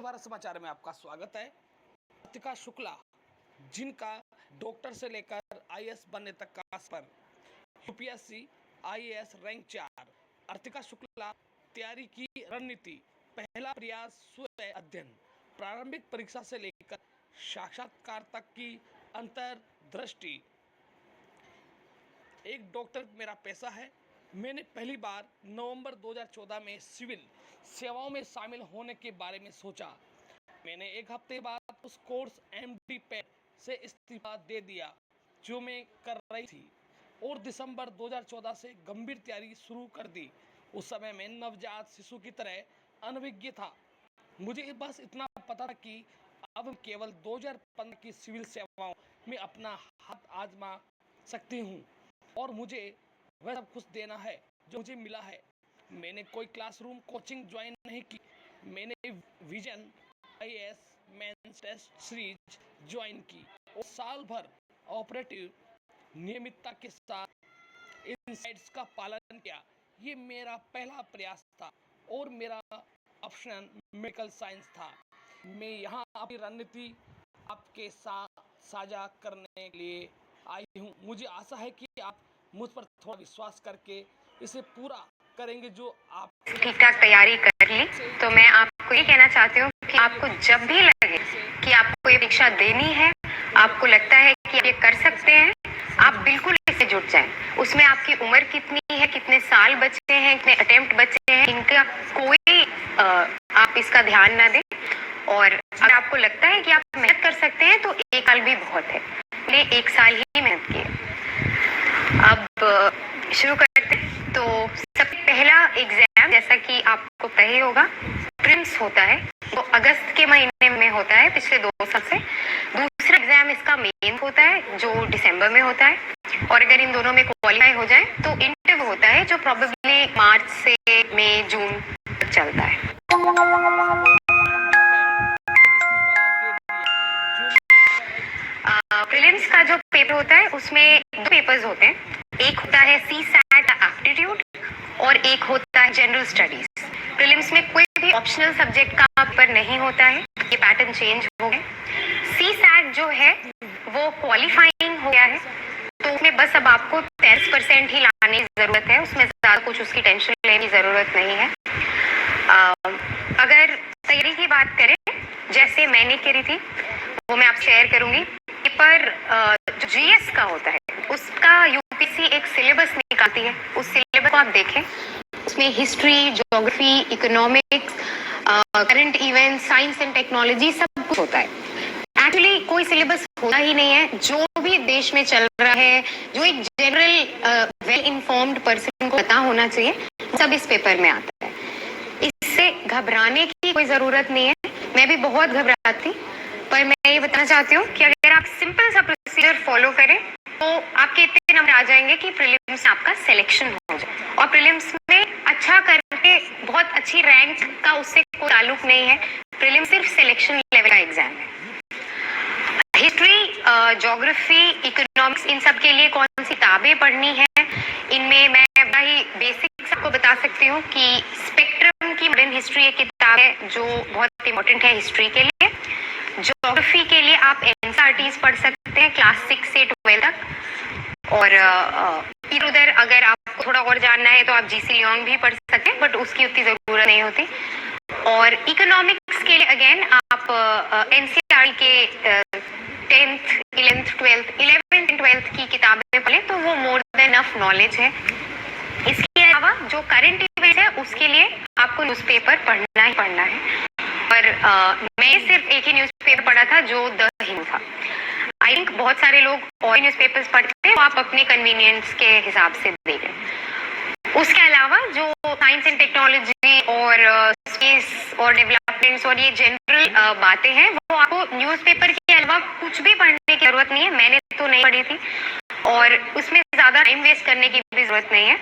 भारत समाचार में आपका स्वागत है। अर्तिका शुक्ला, जिनका डॉक्टर से लेकर आईएएस बनने तक का सफर, UPSC IAS rank 4। Artika Shukla तैयारी की रणनीति, पहला प्रयास स्वयं अध्ययन, प्रारंभिक परीक्षा से लेकर साक्षात्कार तक की अंतर्दृष्टि। एक डॉक्टर मेरा पैसा है। मैंने पहली बार नवंबर 2014 में सिविल सेवाओं में शामिल होने के बारे में सोचा। मैंने एक हफ्ते बाद उस कोर्स एमडी पैड से इस्तीफा दे दिया जो मैं कर रही थी और दिसंबर 2014 से गंभीर तैयारी शुरू कर दी। उस समय मैं नवजात शिशु की तरह अनभिज्ञ था। मुझे बस इतना पता था कि अब केवल 2015 की सिविल सेवाओं में अपना हाथ आजमा सकती हूँ और मुझे वह सब कुछ देना है जो मुझे मिला है। मैंने कोई क्लासरूम कोचिंग ज्वाइन नहीं की। मैंने Vision IAS mains test series join की और साल भर ऑपरेटिव नियमितता के साथ इनसाइट्स का पालन किया। ये मेरा पहला प्रयास था और मेरा ऑप्शन मेडिकल साइंस था। मैं यहाँ अपनी रणनीति आपके साथ साझा करने के लिए आई हूँ। मुझे आशा है कि आप मुझ पर थोड़ा विश्वास करके इसे पूरा करेंगे। जो आप ठीक ठाक तैयारी कर ली तो मैं आपको ये कहना चाहती हूँ कि आपको जब भी लगे कि आपको ये परीक्षा देनी है, आपको लगता है कि आप ये कर सकते हैं, आप बिल्कुल इससे जुट जाएं। उसमें आपकी उम्र कितनी है, कितने साल बचे हैं, कितने अटेम्प्ट बचे हैं, इनका कोई आप इसका ध्यान ना दें। और अगर आपको लगता है कि आप मेहनत कर सकते हैं तो एक साल भी बहुत है। मैंने एक साल ही मेहनत की है। अब शुरू करते हैं। तो सबसे पहला एग्जाम, जैसा कि आपको पता ही होगा, प्रिलिम्स होता है। तो अगस्त के महीने में होता है पिछले 2 साल से। दूसरा एग्जाम इसका मेन होता है जो दिसंबर में होता है। और अगर इन दोनों में क्वालिफाई हो जाए तो इंटरव्यू होता है जो प्रोबेबली मार्च से मई जून तक चलता है। प्रीलिम्स का जो पेपर होता है उसमें 2 पेपर्स होते हैं। एक होता है सीसैट एप्टीट्यूड और एक होता है जनरल स्टडीज। प्रीलिम्स में कोई भी ऑप्शनल सब्जेक्ट का पेपर नहीं होता है। ये पैटर्न चेंज हो गया। सीसैट जो है वो क्वालिफाइंग हो गया है, तो उसमें बस अब आपको 30% ही लाने की जरूरत है। उसमें ज्यादा कुछ उसकी टेंशन लेने की जरूरत नहीं है। अगर तैयारी की बात करें, जैसे मैंने करी थी वो मैं आपसे शेयर करूंगी। पेपर जो जीएस का होता है उसका यूपीएससी एक सिलेबस निकालती है। उस सिलेबस को आप देखें, उसमें history, geography, economics, current event, science and technology सब कुछ होता है। एक्चुअली कोई सिलेबस होता ही नहीं है। जो भी देश में चल रहा है, जो एक जनरल वेल इन्फॉर्म्ड पर्सन को पता होना चाहिए, सब इस पेपर में आता है। इससे घबराने की कोई जरूरत नहीं है। मैं भी बहुत घबराती, पर मैं ये बताना चाहती हूँ कि अगर आप सिंपल सा प्रोसीजर फॉलो करें तो आपके इतने नंबर आ जाएंगे कि प्रीलिम्स में आपका सिलेक्शन हो जाए। और प्रीलिम्स में अच्छा करके बहुत अच्छी रैंक का उससे कोई ताल्लुक नहीं है। प्रीलिम्स सिर्फ सिलेक्शन लेवल का एग्जाम है। हिस्ट्री, ज्योग्राफी, इकोनॉमिक्स, इन सब के लिए कौन सी किताबें पढ़नी है, इनमें मैं भाई बेसिक्स आपको बता सकती हूँ कि स्पेक्ट्रम की मॉडर्न हिस्ट्री एक किताब है जो बहुत इंपॉर्टेंट है हिस्ट्री के लिए। ज्योग्राफी के लिए आप एनसीईआरटीज पढ़ सकते हैं क्लास 6 से 12 तक। और इधर उधर अगर आपको थोड़ा और जानना है तो आप जीसी लियोंग भी पढ़ सकते हैं, बट उसकी उतनी जरूरत नहीं होती। और इकोनॉमिक्स के लिए अगेन आप एनसीईआरटी के 10th, 11th, 12th की किताबें पढ़ें तो वो मोर देन इनफ नॉलेज है। इसके अलावा जो करंट इवेंट है उसके लिए आपको न्यूज़पेपर पढ़ना ही पढ़ना है। और मैं सिर्फ एक ही न्यूज़पेपर पढ़ा था जो द हिंदू था। आई थिंक बहुत सारे लोग और न्यूज़पेपर्स पढ़ते हैं, वो आप अपने कन्वीनियंस के हिसाब से देख लें। उसके अलावा जो साइंस एंड टेक्नोलॉजी और स्पेस और डेवलपमेंट्स और ये जनरल बातें हैं वो आपको न्यूज़पेपर के अलावा कुछ भी पढ़ने की जरूरत नहीं है। मैंने तो नहीं पढ़ी थी और उसमें ज़्यादा टाइम वेस्ट करने की भी जरूरत नहीं है।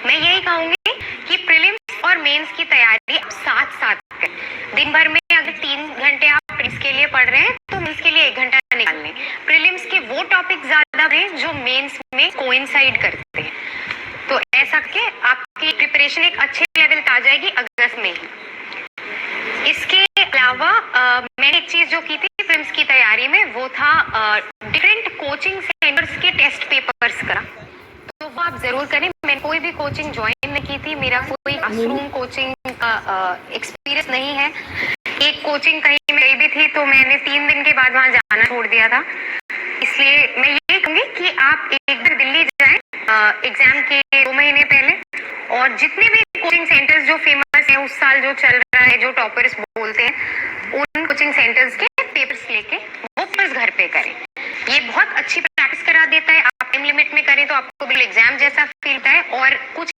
मैं यही कहूँगी कि प्रीलिम्स और मेंस की तैयारी आप साथ साथ करें। दिन भर में अगर 3 घंटे आप प्रीलिम्स के लिए पढ़ रहे हैं तो मेंस के लिए 1 घंटा निकाल लें। प्रीलिम्स के वो टॉपिक ज्यादा पढ़ें जो मेंस में कोइंसाइड करते हैं। तो ऐसा करके आपकी प्रिपरेशन एक अच्छे लेवल पे आ जाएगी अगस्त में ही। इसके अलावा था डिफरेंट कोचिंग सेंटर्स के टेस्ट पेपर्स का, तो वो आप जरूर करें। मैंने कोई भी कोचिंग ज्वाइन नहीं की थी, मेरा कोई क्लासरूम कोचिंग का एक्सपीरियंस नहीं है। एक कोचिंग कहीं मैं गई भी थी तो मैंने 3 दिन के बाद वहां जाना छोड़ दिया था। इसलिए मैं ये कहूंगी कि आप एक बार दिल्ली जाएं एग्जाम के 2 महीने पहले, और जितने भी कोचिंग सेंटर्स जो फेमस है उस साल जो चल रहा है, जो टॉपर्स बोलते हैं, उन कोचिंग सेंटर्स के पेपर्स लेके वो पेपर्स घर पे करें। ये बहुत अच्छी प्रैक्टिस करा देता है। आप टाइम लिमिट में करें तो आपको बिल्कुल एग्जाम जैसा फील होता है, और कुछ